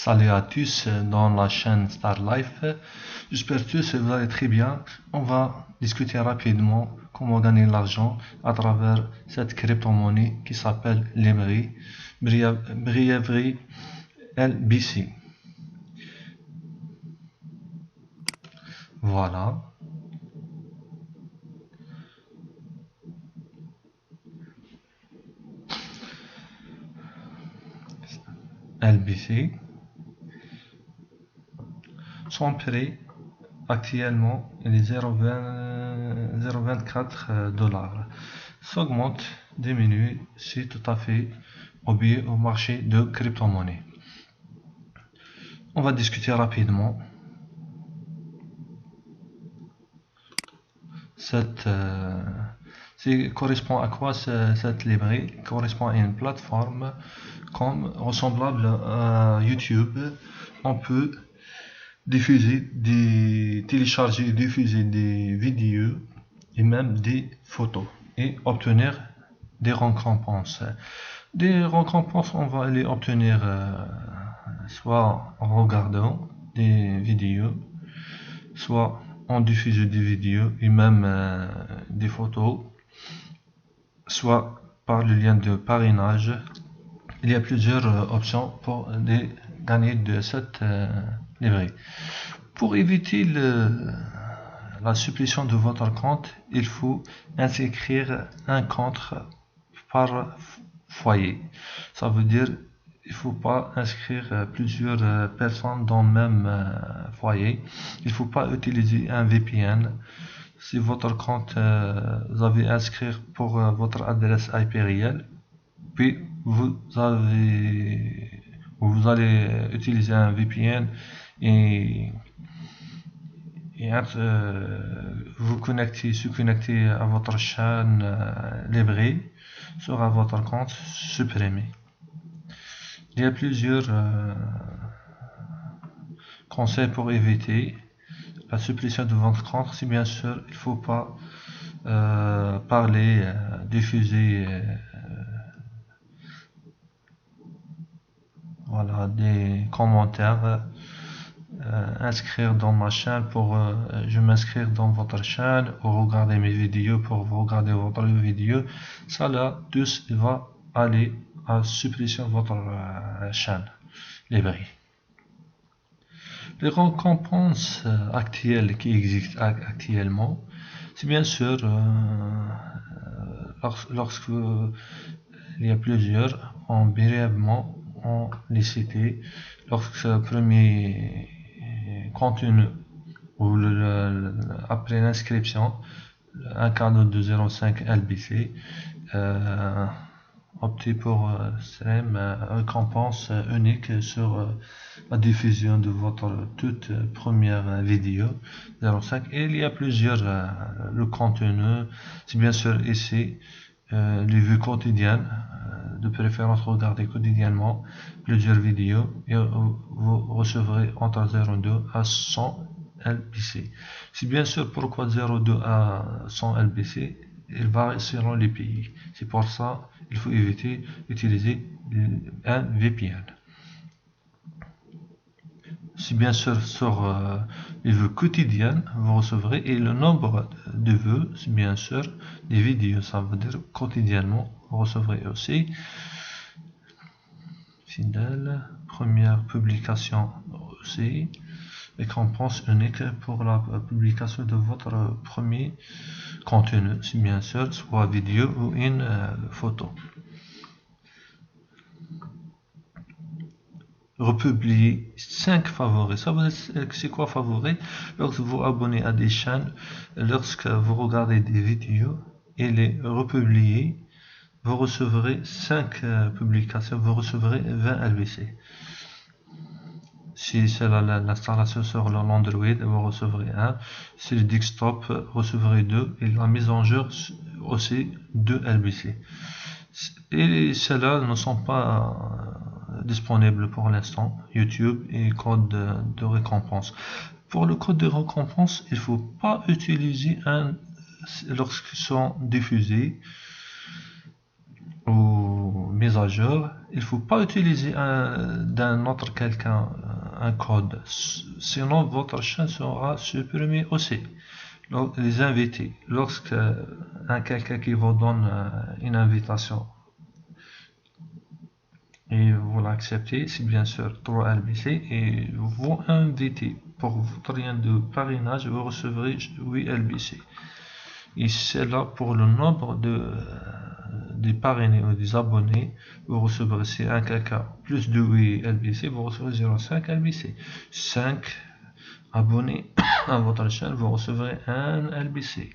Salut à tous dans la chaîne Star Life. J'espère tous que vous allez très bien. On va discuter rapidement comment gagner de l'argent à travers cette crypto-monnaie qui s'appelle l'Emery, brièvement LBC. Voilà. LBC. Son prix actuellement il est 0,24 $. S'augmente, diminue, c'est tout à fait obéi au marché de crypto-monnaie. On va discuter rapidement. Correspond à quoi cette librairie? Correspond à une plateforme ressemblable à YouTube. On peut télécharger et diffuser des vidéos et même des photos et obtenir des récompenses. Des récompenses, on va les obtenir soit en regardant des vidéos, soit en diffusant des vidéos et même des photos, soit par le lien de parrainage. Il y a plusieurs options pour gagner de cette librairie. Pour éviter la suppression de votre compte, il faut inscrire un compte par foyer. Ça veut dire il faut pas inscrire plusieurs personnes dans le même foyer. Il faut pas utiliser un VPN. Si votre compte vous avez inscrit pour votre adresse IP réelle, puis vous allez utiliser un VPN et vous se connecter à votre chaîne librairie, sera votre compte supprimé. Il y a plusieurs conseils pour éviter la suppression de votre compte. Si bien sûr, il ne faut pas parler, diffuser des commentaires, inscrire dans ma chaîne pour je m'inscrire dans votre chaîne ou regarder mes vidéos pour vous regarder votre vidéo. Ça là, tous va aller à suppression de votre chaîne librairie. Les récompenses actuelles qui existent actuellement, c'est bien sûr lorsque il y a plusieurs, brièvement on les citer. Lorsque le premier contenu ou après l'inscription, un cadeau de 0,5 LBC, optez pour stream récompense unique sur la diffusion de votre toute première vidéo 0,5. Et il y a plusieurs le contenu, c'est bien sûr ici les vues quotidiennes, de préférence regarder quotidiennement plusieurs vidéos et vous recevrez entre 0,2 à 100 LBC. C'est bien sûr pourquoi 0,2 à 100 LBC, il varie selon les pays. C'est pour ça il faut éviter d'utiliser un VPN. Si bien sûr sur les vues quotidiennes vous recevrez, et le nombre de vues, c'est bien sûr des vidéos, ça veut dire quotidiennement vous recevrez aussi. Fidèle, première publication aussi, récompense unique pour la publication de votre premier contenu, c'est bien sûr soit vidéo ou une photo. Republier 5 favoris. Ça veut dire c'est quoi favoris? Lorsque vous vous abonnez à des chaînes, lorsque vous regardez des vidéos et les republier, vous recevrez 5 publications, vous recevrez 20 LBC. Si c'est l'installation sur l'Android, vous recevrez 1. Si le desktop, vous recevrez 2. Et la mise en jeu aussi 2 LBC. Et ceux-là ne sont pas disponibles pour l'instant, YouTube et code de récompense. Pour le code de récompense, il ne faut pas utiliser lorsqu'ils sont diffusés ou mise à jour, il ne faut pas utiliser d'un autre quelqu'un un code, sinon votre chaîne sera supprimée aussi. Les invités, lorsque quelqu'un qui vous donne une invitation et vous l'acceptez, c'est bien sûr 3 LBC, et vous invitez pour votre lien de parrainage, vous recevrez 8 LBC. Et c'est là pour le nombre des parrainés ou des abonnés, vous recevrez, si un quelqu'un plus de 8 LBC, vous recevrez 0,5 LBC. 5 abonnés à votre chaîne, vous recevrez 1 LBC,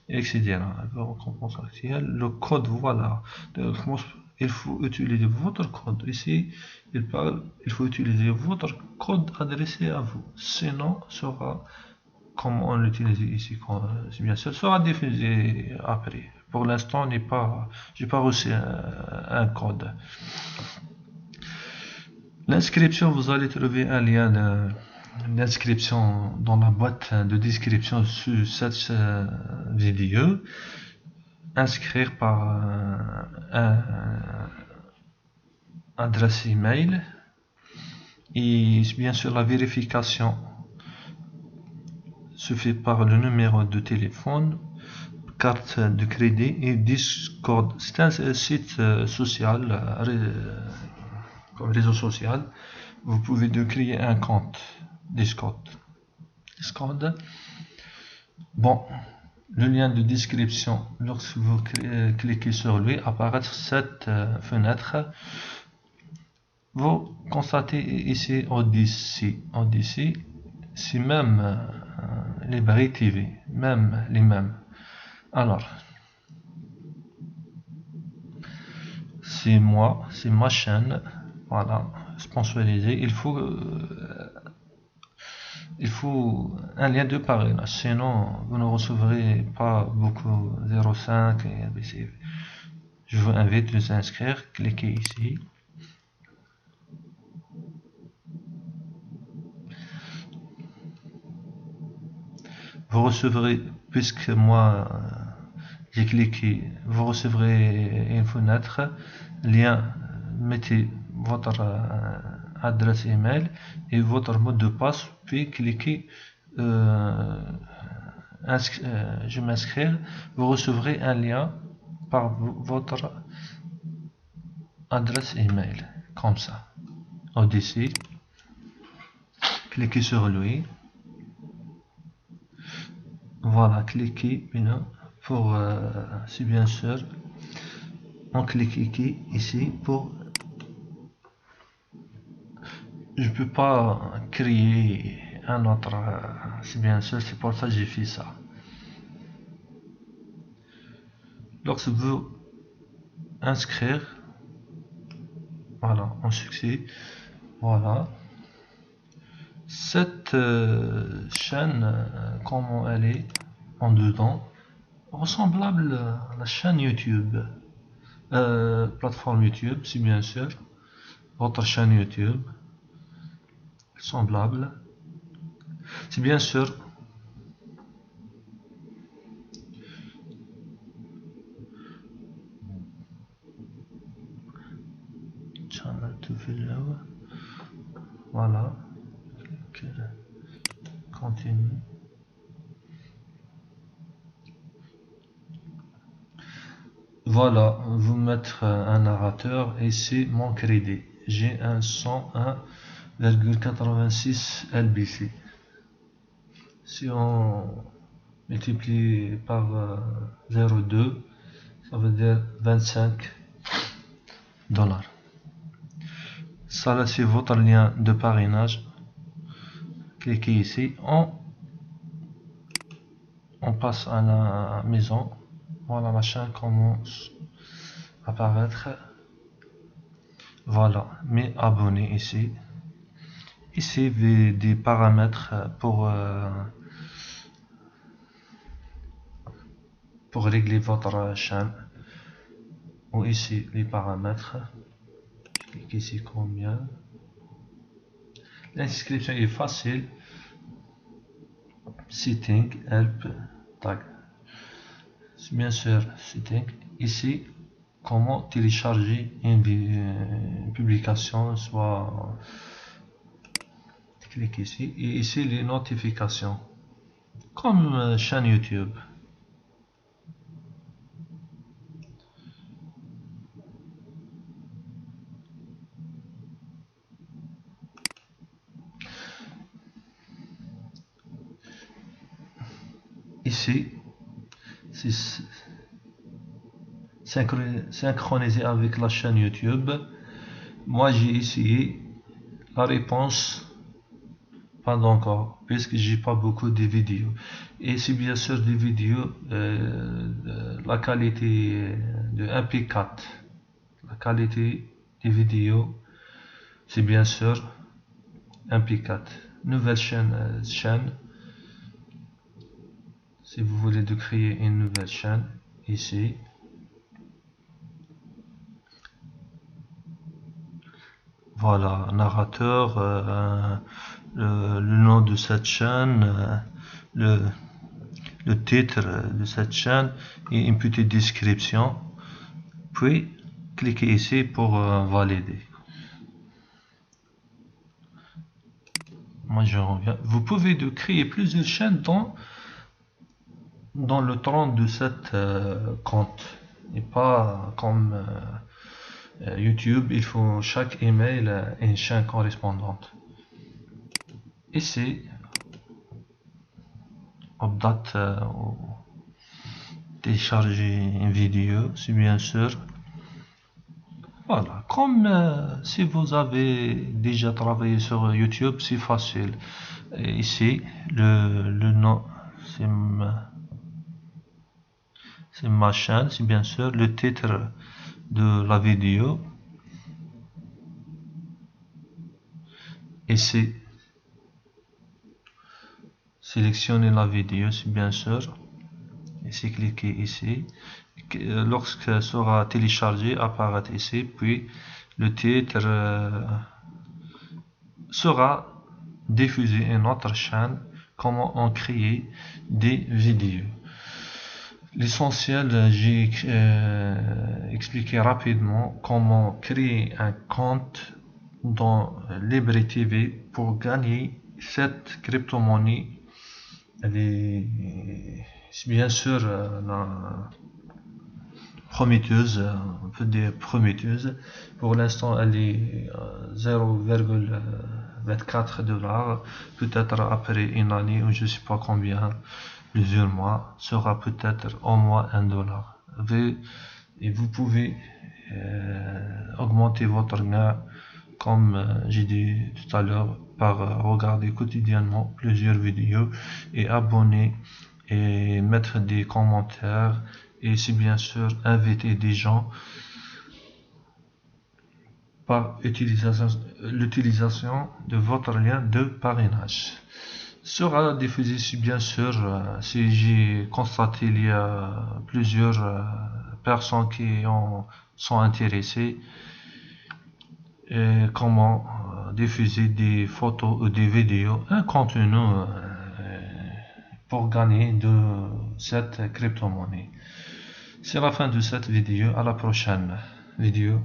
etc. Vos récompenses actuelles, le code, voilà. Il faut utiliser votre code. Ici, il faut utiliser votre code adressé à vous. Sinon, sera, comme on l'utilise ici, c'est bien sûr, sera diffusé après. Pour l'instant, j'ai pas reçu un code. L'inscription, vous allez trouver un lien d'inscription dans la boîte de description sur cette vidéo. Inscrire par un adresse email, et bien sûr la vérification se fait par le numéro de téléphone, carte de crédit et Discord. C'est un site social, comme réseau social. Vous pouvez créer un compte Discord. Bon, le lien de description, lorsque vous cliquez sur lui, apparaître cette fenêtre. Vous constatez ici Odyssey, c'est même les Bari TV, même les mêmes. Alors, c'est ma chaîne, voilà, sponsorisée. Il faut un lien de parrainage, sinon vous ne recevrez pas beaucoup 0,5 et ABC. Je vous invite à vous inscrire, cliquez ici. Vous recevrez, puisque moi j'ai cliqué, vous recevrez une fenêtre, lien, mettez votre adresse email et votre mot de passe, puis cliquez je m'inscrire, vous recevrez un lien par votre adresse email, comme ça. Odyssey, cliquez sur lui. Voilà, cliquez maintenant pour, c'est bien sûr, on clique ici pour, je peux pas créer un autre, c'est bien sûr, c'est pour ça que j'ai fait ça. Lorsque vous inscrire, voilà, en succès, voilà. Cette chaîne, comment elle est en dedans, ressemblable à la chaîne YouTube, plateforme YouTube, c'est bien sûr, votre chaîne YouTube, semblable, c'est bien sûr. Channel to video, voilà. Continue. Voilà, vous mettre un narrateur et c'est mon crédit. J'ai un 101,86 LBC. Si on multiplie par 0,2, ça veut dire 25 $. Ça là, c'est votre lien de parrainage. Cliquez ici, on passe à la maison. Voilà, la chaîne commence à apparaître. Voilà, mes abonnés ici. Ici, des paramètres pour régler votre chaîne. Ou ici, les paramètres. Je clique ici combien. L'inscription est facile. Setting, help, tag. Bien sûr, setting. Ici, comment télécharger une publication, soit clique ici et ici les notifications comme chaîne YouTube. Ici c'est synchronisé avec la chaîne YouTube. Moi j'ai essayé la réponse. Pas encore, puisque j'ai pas beaucoup de vidéos. Et c'est bien sûr des vidéos, la qualité de MP4. La qualité des vidéos, c'est bien sûr MP4. Nouvelle chaîne, si vous voulez de créer une nouvelle chaîne, ici. Voilà, narrateur, le nom de cette chaîne, le titre de cette chaîne et une petite description. Puis, cliquez ici pour valider. Moi, je reviens. Vous pouvez créer plusieurs chaînes dans le temps de cette compte. Et pas comme YouTube, il faut chaque email une chaîne correspondante. Ici, update télécharger une vidéo, c'est bien sûr. Voilà, comme si vous avez déjà travaillé sur YouTube, c'est facile. Et ici, le nom, c'est ma chaîne, c'est bien sûr le titre de la vidéo. Ici, sélectionnez la vidéo, c'est bien sûr. Ici, cliquez ici. Lorsque sera téléchargé, apparaît ici, puis le titre sera diffusé à notre chaîne. Comment on crée des vidéos. L'essentiel, j'ai expliqué rapidement comment créer un compte dans Libre TV pour gagner cette crypto-monnaie. C'est bien sûr prometteuse, on peut dire prometteuse. Pour l'instant, elle est 0,24 $. Peut-être après une année ou je ne sais pas combien, plusieurs mois, sera peut-être au moins $1. Et vous pouvez augmenter votre gain, comme j'ai dit tout à l'heure, par regarder quotidiennement plusieurs vidéos et abonner et mettre des commentaires. Et c'est bien sûr inviter des gens par l'utilisation de votre lien de parrainage. Sera diffusé, bien sûr, si j'ai constaté il y a plusieurs personnes qui sont intéressées, et comment diffuser des photos ou des vidéos, un contenu pour gagner de cette crypto-monnaie. C'est la fin de cette vidéo. À la prochaine vidéo.